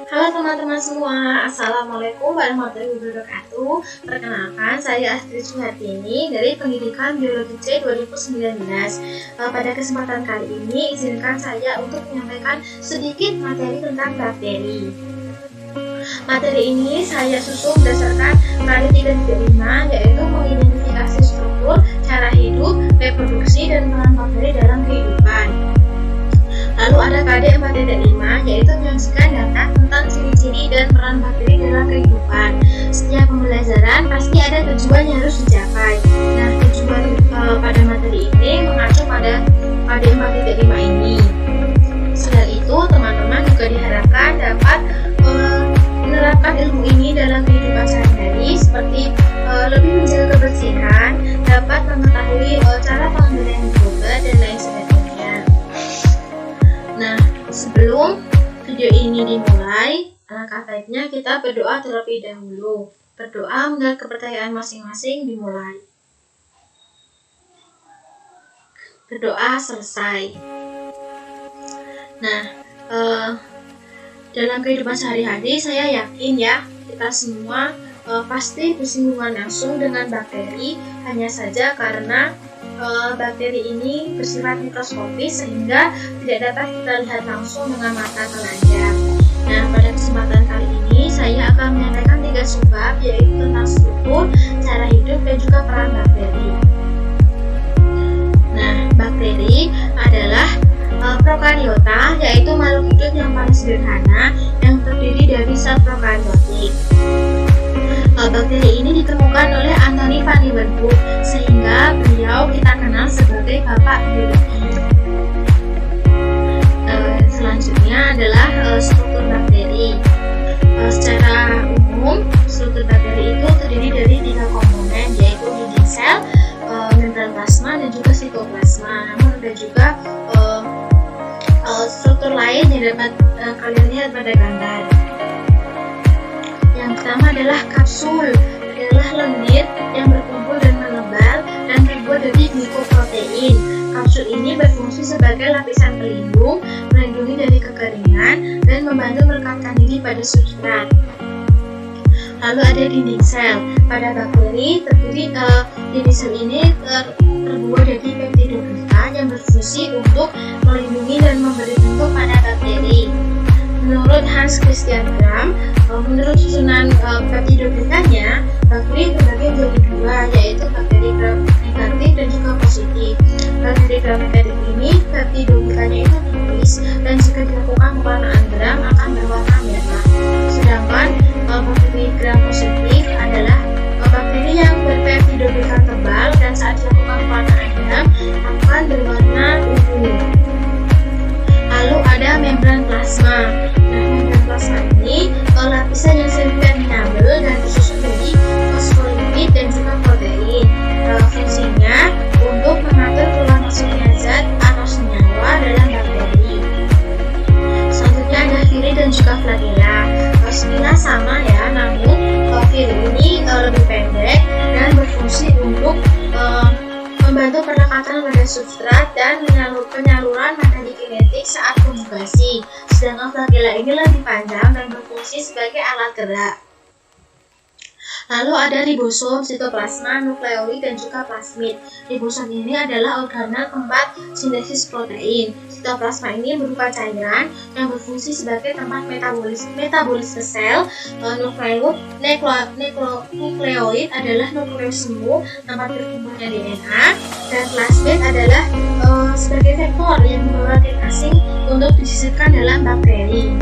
Halo teman-teman semua, Assalamualaikum warahmatullahi wabarakatuh. Perkenalkan, saya Astrid Suhartini dari Pendidikan Biologi C 2019. Pada kesempatan kali ini, izinkan saya untuk menyampaikan sedikit materi tentang bakteri. Materi ini saya susun berdasarkan materi 335, yaitu mengidentifikasi struktur, cara hidup, reproduksi, dan peran bakteri dalam kehidupan. Lalu ada KD 4.5, yaitu menyajikan data tentang ciri-ciri dan peran bakteri dalam kehidupan. Setiap pembelajaran pasti ada tujuan yang harus dicapai. Nah, tujuan pada materi ini mengacu pada KD 4.5 ini. Selain itu, teman-teman juga diharapkan dapat menerapkan ilmu ini dalam kehidupan sehari-hari, seperti lebih menjaga kebersihan, dapat mengetahui cara pengambilan obat, dan lain sebagainya. Nah, sebelum video ini dimulai, alangkah baiknya kita berdoa terlebih dahulu. Berdoa menurut kepercayaan masing-masing dimulai. Berdoa selesai. Nah, dalam kehidupan sehari-hari saya yakin ya, kita semua pasti bersinggungan langsung dengan bakteri, hanya saja karena bakteri ini bersifat mikroskopis sehingga tidak dapat kita lihat langsung dengan mata telanjang. Nah, pada kesempatan kali ini saya akan menyampaikan 3 subbab, yaitu tentang struktur, cara hidup, dan juga peran bakteri. Nah, bakteri adalah prokariota, yaitu makhluk hidup yang paling sederhana yang terdiri dari sel prokariotik. Bakteri ini ditemukan oleh Anthony van Leeuwenhoek, sehingga beliau kita kenal sebagai bapak biologi. Selanjutnya adalah struktur bakteri. Secara umum, struktur bakteri itu terdiri dari 3 komponen, yaitu dinding sel, membran plasma, dan juga sitoplasma. Namun ada juga struktur lain yang dapat kalian lihat pada gambar. Yang pertama adalah kapsul, adalah lendir yang berkumpul dan mengembal dan terbuat dari glikoprotein. Kapsul ini berfungsi sebagai lapisan pelindung, melindungi dari kekeringan, dan membantu merekatkan diri pada substrat. Lalu ada dinding sel. Pada bakteri dinding sel ini terbuat dari peptidoglika yang berfungsi untuk melindungi dan memberi bentuk pada bakteri. Menurut Hans Christian Gram, menurut susunan peptidoglikanya, bakteri terbagi menjadi 2, yaitu bakteri gram negatif dan juga positif. Bakteri gram negatif ini, peptidoglikanya itu tipis dan jika dilakukan pewarnaan gram akan berwarna merah. Sedangkan bakteri gram positif adalah bakteri yang berpeptidoglika tebal dan saat dilakukan pewarnaan gram akan berwarna ungu. Lalu ada membran plasma. Nah, membran plasma ini lapisan yang semi-permeabel dan disusun dari fosfolipid dan juga protein. Fungsinya untuk mengatur keluar masuknya zat atau senyawa dalam bakteri. Selanjutnya ada viri dan juga flagella. Sebenarnya sama ya, namun viri ini lebih pendek dan berfungsi untuk membantu perlekatan pada substrat dan penyaluran materi kinetik saat konjugasi. Sedangkan flagella ini lebih panjang dan berfungsi sebagai alat gerak. Lalu ada ribosom, sitoplasma, nukleoid, dan juga plasmid. Ribosom ini adalah organel tempat sintesis protein. Sitoplasma ini berupa cairan yang berfungsi sebagai tempat metabolisme sel. Nukleoid adalah nukleus semu, tempat berkumpulnya DNA, dan plasmid adalah sebagai vektor yang membawa gen asing untuk disisipkan dalam bakteri.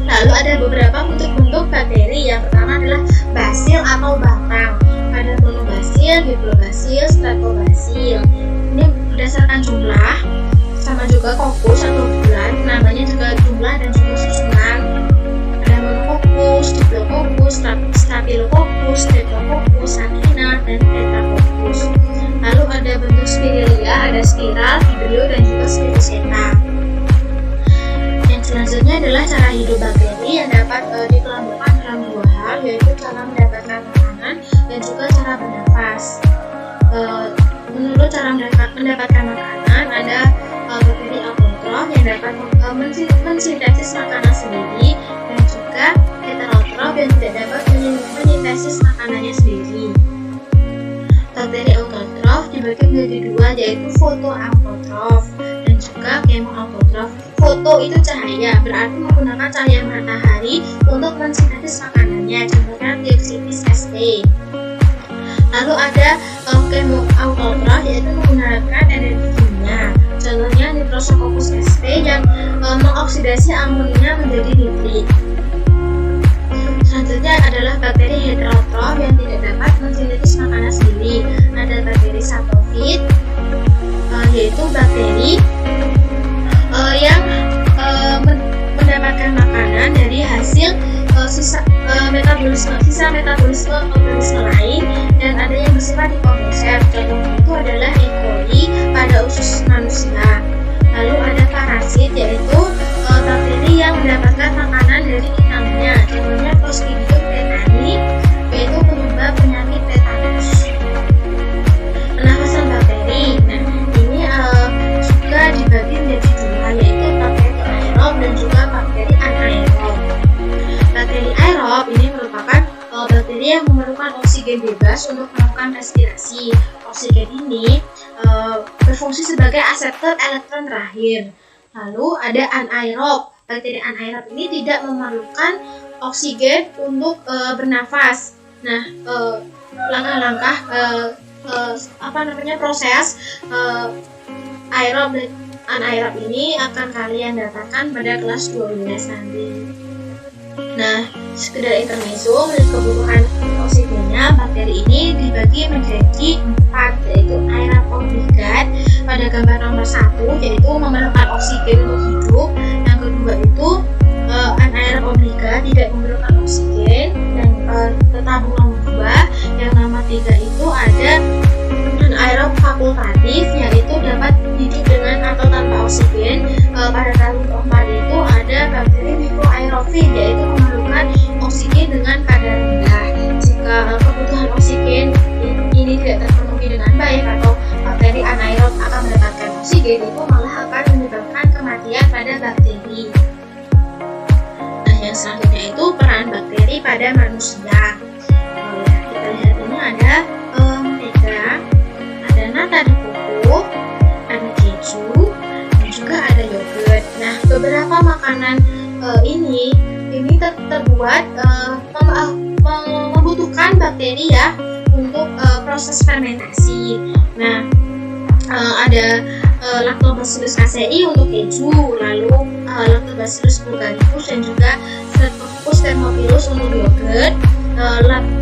Lalu ada beberapa bentuk bakteri. Yang pertama adalah basil atau batang. Ada monobasil, diplobasil, stratobasil. Ini berdasarkan jumlah, sama juga kokus atau bulan, namanya juga jumlah dan juga susunan. Ada monokokus, diplococcus, staphylococcus, streptococcus, sakina, dan tetracoccus. Lalu ada bentuk spirilia, ada spiral, vibrio, dan juga spiroseta. Selanjutnya adalah cara hidup bakteri yang dapat dikelompokkan dalam 2 hal, yaitu cara mendapatkan makanan dan juga cara bernafas. Menurut cara mendapatkan makanan, ada bakteri autotrof yang dapat mensintesis makanan sendiri dan juga heterotrof yang tidak dapat menyintesis makanannya sendiri. Bakteri autotrof dibagi menjadi dua, yaitu fotoautotrof dan juga kemoautotrof. Foto itu cahaya, berarti menggunakan cahaya matahari untuk mensintesis makanannya, contohnya Dioxytis sp. Lalu ada kemoautotrof, yaitu menggunakan energi kimia, contohnya Nitrosococcus sp yang mengoksidasi amonia menjadi nitrit. Selanjutnya adalah bakteri heterotrof yang tidak dapat mensintesis makanan sendiri. Ada bakteri saprofit, yaitu bakteri yang mendapatkan makanan dari hasil sisa metabolisme organisme lain, dan ada yang bersifat dikomposer. Contohnya itu adalah E. coli pada usus manusia. Lalu ada parasit, yaitu bakteri yang mendapatkan makanan dari inangnya, contohnya Clostridium tetani, yaitu penyebab penyakit tetanus. Pernafasan bakteri, nah ini juga dibagi menjadi dua, yaitu bakteri aerob dan juga bakteri anaerob. Bakteri aerob ini merupakan bakteri yang memerlukan oksigen bebas untuk melakukan respirasi. Oksigen ini berfungsi sebagai aseptor elektron terakhir. Lalu ada anaerob. Bakteri anaerob ini tidak memerlukan oksigen untuk bernafas. Nah, langkah-langkah proses aerob dan anaerob ini akan kalian dapatkan pada kelas 12 nanti. Nah, sekedar intermezzo, menurut kebutuhan oksigennya, bakteri ini dibagi menjadi 4, yaitu aerob obligat pada gambar nomor 1, yaitu memerlukan oksigen untuk hidup. Yang kedua itu anaerob obligat, tidak memerlukan oksigen. Dan tabung nomor 2, yang nomor 3 itu ada anaerob fakultatif, yaitu dapat hidup dengan atau tanpa oksigen. Pada tabung keempat itu ada bakteri mikroaerofil, yaitu memerlukan oksigen dengan kadar rendah. Jika kebutuhan oksigen ini tidak terpenuhi dengan baik atau bakteri anaerob akan mendapatkan oksigen, itu malah akan menyebabkan kematian pada bakteri. Nah, yang selanjutnya itu peran bakteri pada manusia. Kita lihat ini ada mentega, ada nata de coco, ada keju, dan juga ada yogurt. Nah, beberapa makanan ini terbuat membutuhkan bakteri ya untuk proses fermentasi. Nah, ada Lactobacillus casei untuk keju, lalu Lactobacillus bulgaricus dan juga Streptococcus thermophilus untuk yogurt,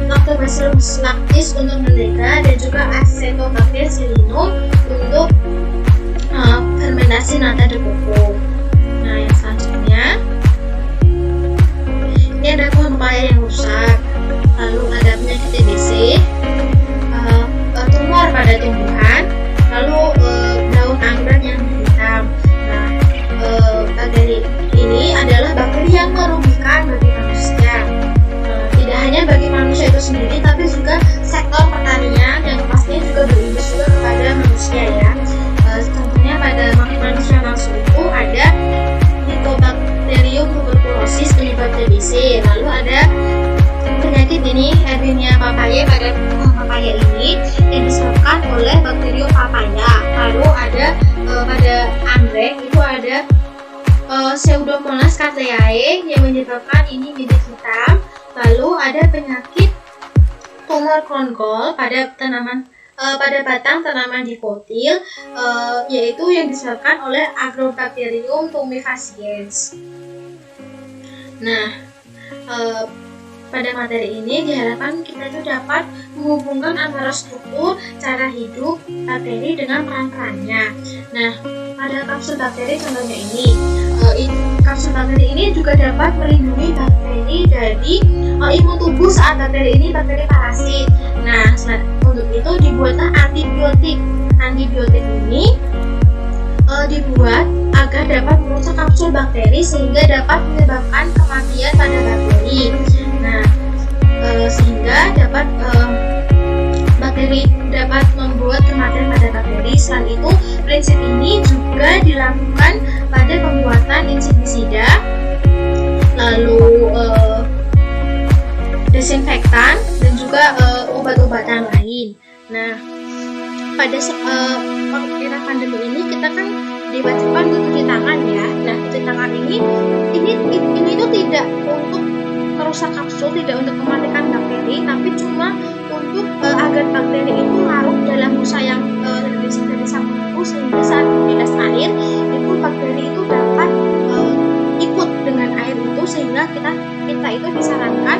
Lactobacillus lactis untuk mentega, dan juga Acetobacter xylinum untuk fermentasi nata de coco. Nah, yang selanjutnya ini ada pohon pepaya yang rusak, lalu ada penyakit TBC, tumor pada tumbuhan, lalu daun anggrek yang hitam. Nah, bakteri ini adalah bakteri yang merugikan bagi manusia. Tidak hanya bagi manusia itu sendiri, tapi juga sektor pertanian yang pastinya juga berimbas juga kepada manusia ya. Contohnya pada manusia langsung itu ada Mycobacterium tuberculosis penyebab TBC. Lalu ada penyakit ini Erwinia papaye pada papaya ini yang disebabkan oleh Bacterium papaya. Lalu ada pada anggrek itu ada Pseudomonas cattleyae yang menyebabkan ini bintik hitam. Lalu ada penyakit tumor crown gall pada batang tanaman diflotil, yaitu yang disebabkan oleh Agrobacterium tumefaciens. Nah, pada materi ini diharapkan kita itu dapat menghubungkan antara struktur, cara hidup bakteri dengan peran-perannya. Nah, pada kapsul bakteri contohnya ini, kapsul bakteri ini juga dapat melindungi bakteri dari imun tubuh saat bakteri ini bakteri parasit. Nah, untuk itu dibuatlah antibiotik. Antibiotik ini dibuat agar dapat merusak kapsul bakteri sehingga dapat menyebabkan kematian pada bakteri. Nah, sehingga bakteri dapat membuat kematian pada bakteri. Selain itu, prinsip ini juga dilakukan pada pembuatan insektisida, lalu pada era pandemi ini kita kan diwajibkan untuk cuci tangan ya. Nah, cuci tangan ini itu tidak untuk merusak kapsul, tidak untuk mematikan bakteri, tapi cuma untuk agar bakteri itu larut dalam busa yang dari sabun itu, sehingga saat dibilas air itu bakteri itu dapat ikut dengan air itu, sehingga kita itu disarankan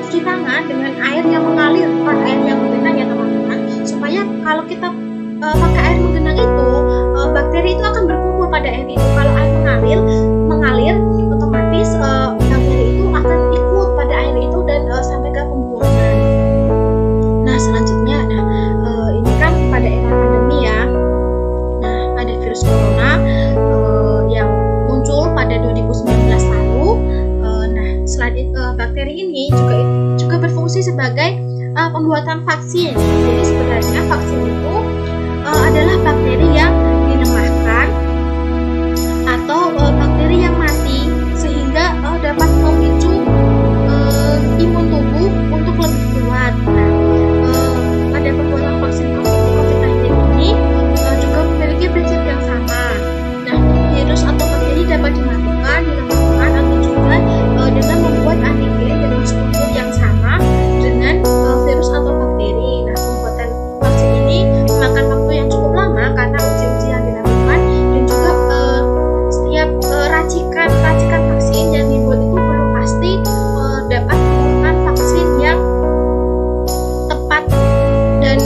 cuci tangan dengan air yang mengalir, bukan air yang menggenang ya teman-teman, supaya kalau kita pakai air menggenang itu bakteri itu akan berkumpul pada air itu. Kalau air mengalir otomatis bakteri itu akan ikut pada air itu dan sampai ke pembuangan. Nah, selanjutnya ini kan pada era pandemi ya. Nah, ada virus corona yang muncul pada 2019 lalu. Selain bakteri ini juga berfungsi sebagai pembuatan vaksin. Jadi sebenarnya vaksin itu adalah bakteri yang dilemahkan atau bakteri yang mati, sehingga dapat memicu imun tubuh untuk lebih kuat. Pada pembuatan vaksin COVID-19 ini juga memiliki prinsip yang sama. Nah, virus atau bakteri dapat dimatikan, dilemahkan, atau juga dengan membuat antigen dengan struktur yang sama dengan virus atau bakteri. Nah, pembuatan vaksin ini memakan waktu yang cukup lama karena uji-uji yang dilakukan, dan juga setiap racikan vaksin yang dibuat itu belum pasti dapat menggunakan vaksin yang tepat dan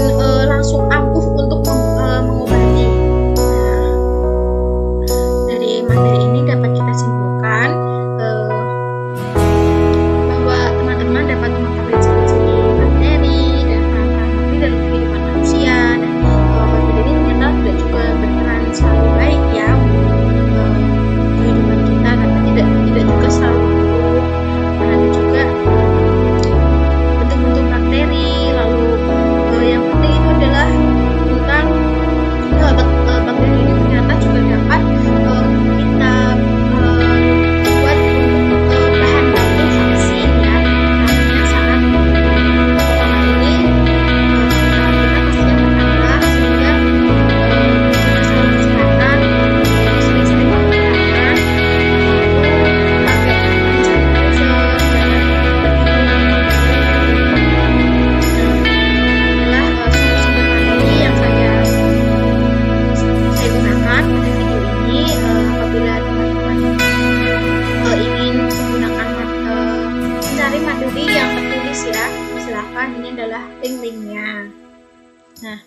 langsung ampuh untuk mengobati. Dari materi ini dapat kita simpulkan bahwa teman-teman dapat mengetahui ciri-ciri bakteri dan peran-peran bakteri dalam kehidupan manusia, dan bakteri ini ternyata tidak juga berperan selalu baik ya untuk kehidupan kita, tapi tidak juga selalu buruk. Ada juga bentuk-bentuk bakteri. Lalu yang penting itu adalah tentang bakteri ini ternyata juga dapat kita buat untuk bahan baku vaksin ya. Artinya saat corona ini kita pastinya bertambah, sehingga masalah kesehatan sering-sering cuci tangan, lalu pakai hand sanitizer, adalah sumber-sumber materi yang saya gunakan pada video ini. Apabila teman-teman ingin menggunakan mencari materi yang tertulis ya, silahkan, ini adalah link-linknya. Nah,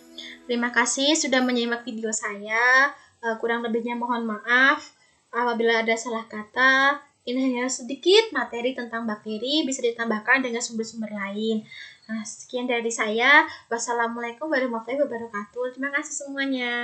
terima kasih sudah menyimak video saya. Kurang lebihnya mohon maaf apabila ada salah kata. Ini hanya sedikit materi tentang bakteri, bisa ditambahkan dengan sumber-sumber lain. Nah, sekian dari saya. Wassalamualaikum warahmatullahi wabarakatuh. Terima kasih semuanya.